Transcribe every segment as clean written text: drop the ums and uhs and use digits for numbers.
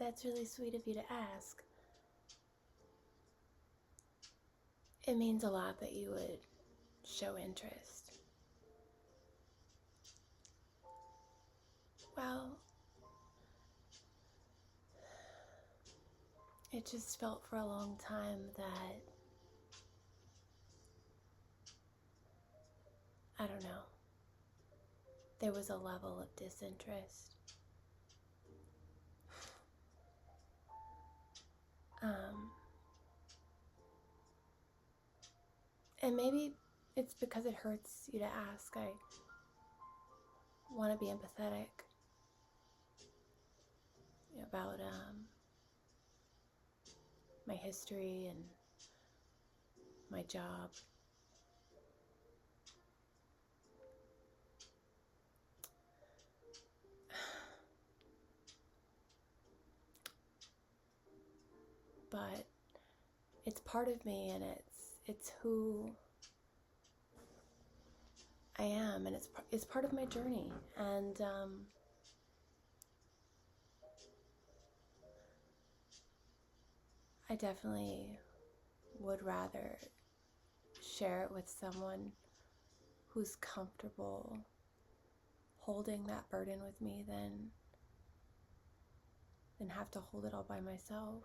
that's really sweet of you to ask. It means a lot that you would show interest. Well, it just felt for a long time that, I don't know, there was a level of disinterest. And maybe it's because it hurts you to ask. I want to be empathetic about my history and my job. But it's part of me, and it's who I am, and it's part of my journey. And I definitely would rather share it with someone who's comfortable holding that burden with me than have to hold it all by myself.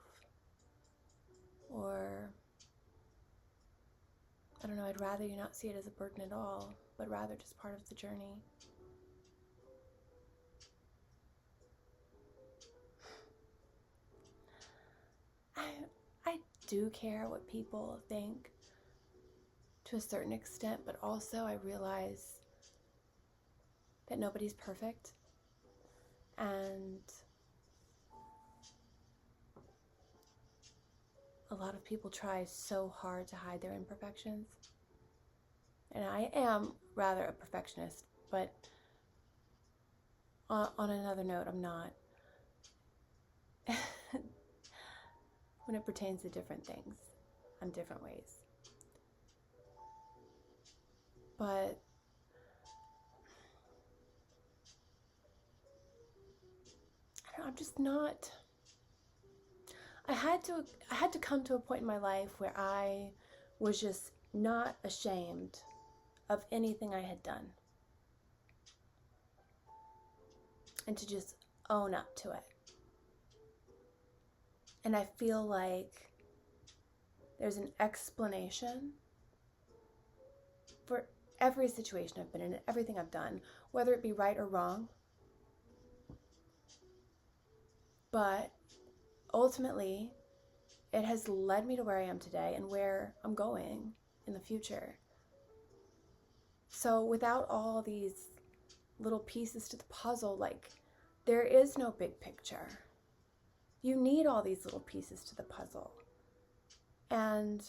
Or, I don't know, I'd rather you not see it as a burden at all, but rather just part of the journey. I do care what people think to a certain extent, but also I realize that nobody's perfect, and a lot of people try so hard to hide their imperfections. And I am rather a perfectionist, but on another note, I'm not. When it pertains to different things, in different ways. But I'm just not. I had to come to a point in my life where I was just not ashamed of anything I had done, and to just own up to it. And I feel like there's an explanation for every situation I've been in, everything I've done, whether it be right or wrong. But ultimately, it has led me to where I am today and where I'm going in the future. So without all these little pieces to the puzzle, like, there is no big picture. You need all these little pieces to the puzzle. And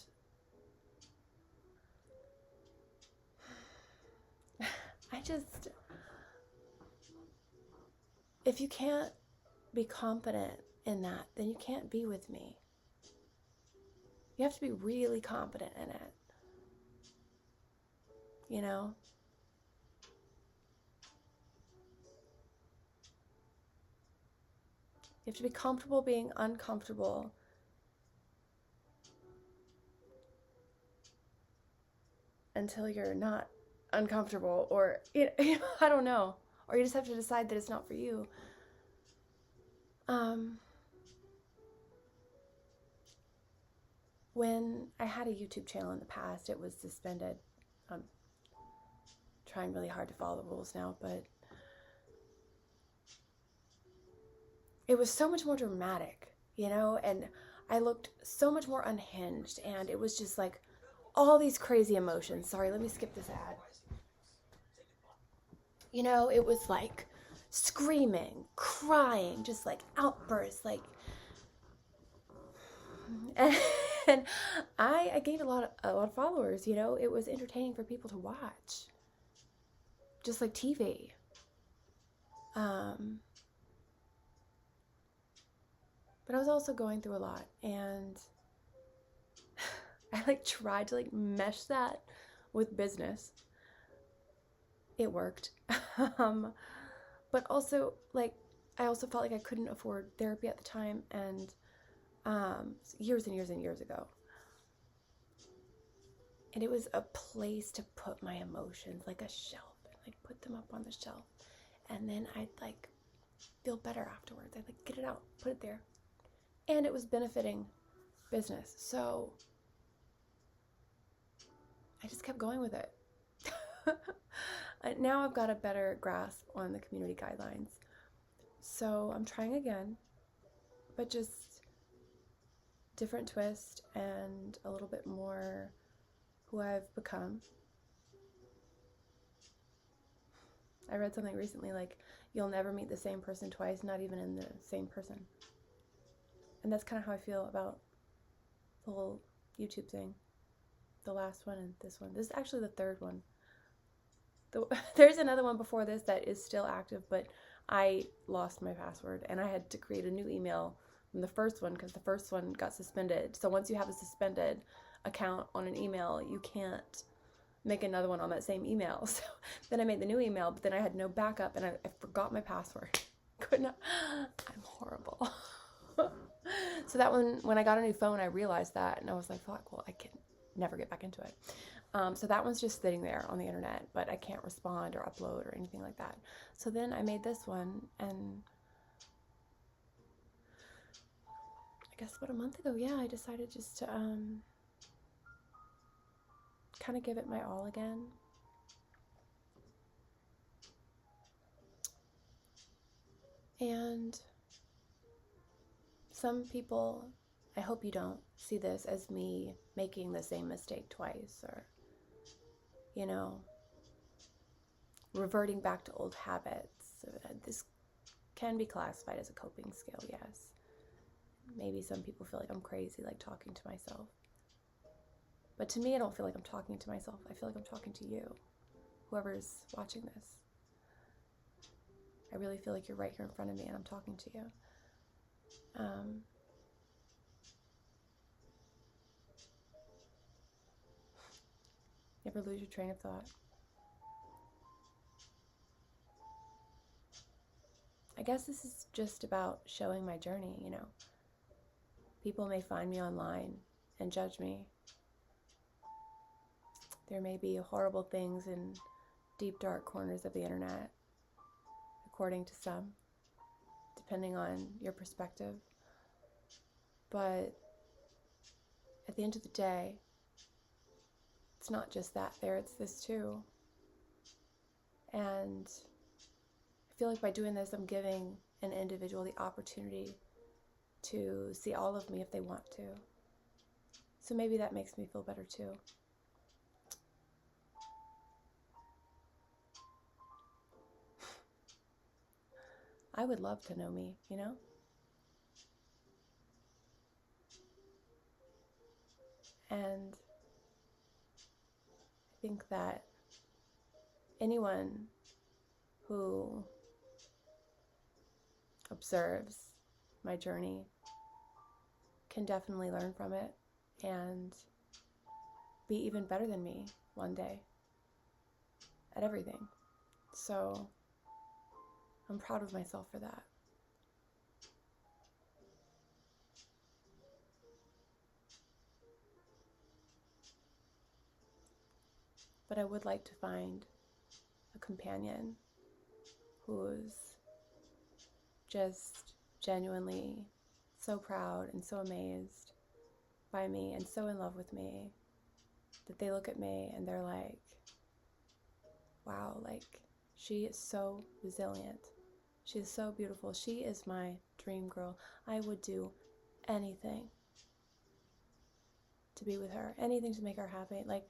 if you can't be confident in that, then you can't be with me. You have to be really confident in it. You know? You have to be comfortable being uncomfortable. Until you're not uncomfortable, or I don't know. Or you just have to decide that it's not for you. When I had a YouTube channel in the past, it was suspended. I'm trying really hard to follow the rules now, but it was so much more dramatic, and I looked so much more unhinged, and it was just like all these crazy emotions. Sorry, let me skip this ad. It was like screaming, crying, just like outbursts, like, and I gained a lot of followers. It was entertaining for people to watch, just like TV. But I was also going through a lot, and I tried to mesh that with business. It worked. But also, I also felt like I couldn't afford therapy at the time, and years and years and years ago. And it was a place to put my emotions, like a shelf, and like put them up on the shelf. And then I'd like feel better afterwards. I'd like get it out, put it there. And it was benefiting business. So I just kept going with it. Now I've got a better grasp on the community guidelines. So I'm trying again, but just different twist and a little bit more who I've become. I read something recently like, you'll never meet the same person twice, not even in the same person. And that's kind of how I feel about the whole YouTube thing. The last one and this one. This is actually the third one. There's another one before this that is still active, but I lost my password and I had to create a new email from the first one because the first one got suspended. So once you have a suspended account on an email, you can't make another one on that same email. So then I made the new email, but then I had no backup and I forgot my password. I'm horrible. So that one, when I got a new phone, I realized that, and I was like, fuck, well, I can never get back into it. So that one's just sitting there on the internet, but I can't respond or upload or anything like that. So then I made this one, and I guess about a month ago, yeah, I decided just to kind of give it my all again. And some people, I hope you don't see this as me making the same mistake twice, or, you know, reverting back to old habits. This can be classified as a coping skill, yes. Maybe some people feel like I'm crazy, like talking to myself. But to me, I don't feel like I'm talking to myself. I feel like I'm talking to you, whoever's watching this. I really feel like you're right here in front of me and I'm talking to you. Never lose your train of thought. I guess this is just about showing my journey, you know. People may find me online and judge me. There may be horrible things in deep, dark corners of the internet, according to some, depending on your perspective. But at the end of the day, it's not just that there, it's this too. And I feel like by doing this, I'm giving an individual the opportunity to see all of me if they want to. So maybe that makes me feel better too. I would love to know me, you know? And I think that anyone who observes my journey can definitely learn from it and be even better than me one day at everything. So I'm proud of myself for that. But I would like to find a companion who's just genuinely so proud and so amazed by me and so in love with me that they look at me and they're like, wow, like, she is so resilient. She is so beautiful. She is my dream girl. I would do anything to be with her, anything to make her happy. Like,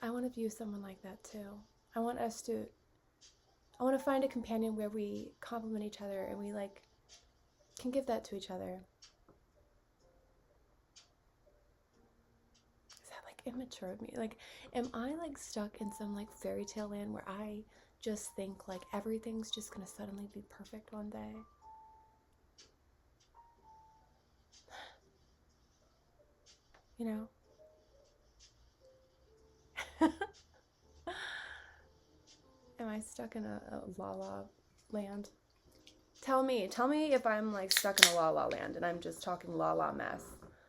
I want to view someone like that too. I want to find a companion where we compliment each other and we like can give that to each other. Is that like immature of me? Like, am I like stuck in some like fairy tale land where I just think like everything's just gonna suddenly be perfect one day? You know? Am I stuck in a la la land. Tell me if I'm like stuck in a la la land and I'm just talking la la mess.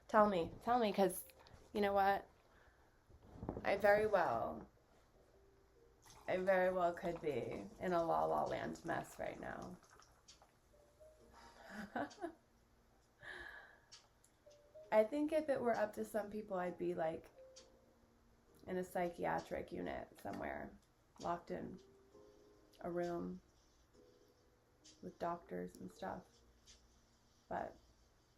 Tell me, because you know what? I very well could be in a la la land mess right now. I think if it were up to some people, I'd be like in a psychiatric unit somewhere, locked in a room with doctors and stuff. But,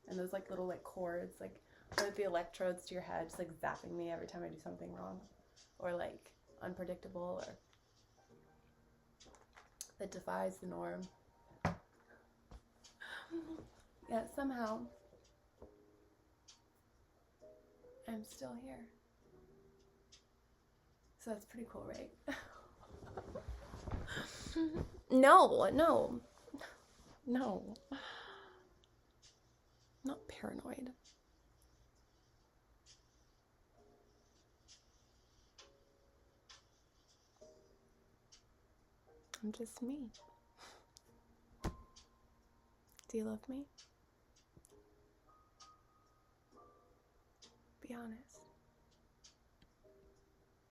and those like little like cords, like with the electrodes to your head, just like zapping me every time I do something wrong, or like unpredictable, or that defies the norm. Yet somehow I'm still here. So that's pretty cool, right? No. I'm not paranoid. I'm just me. Do you love me? Be honest.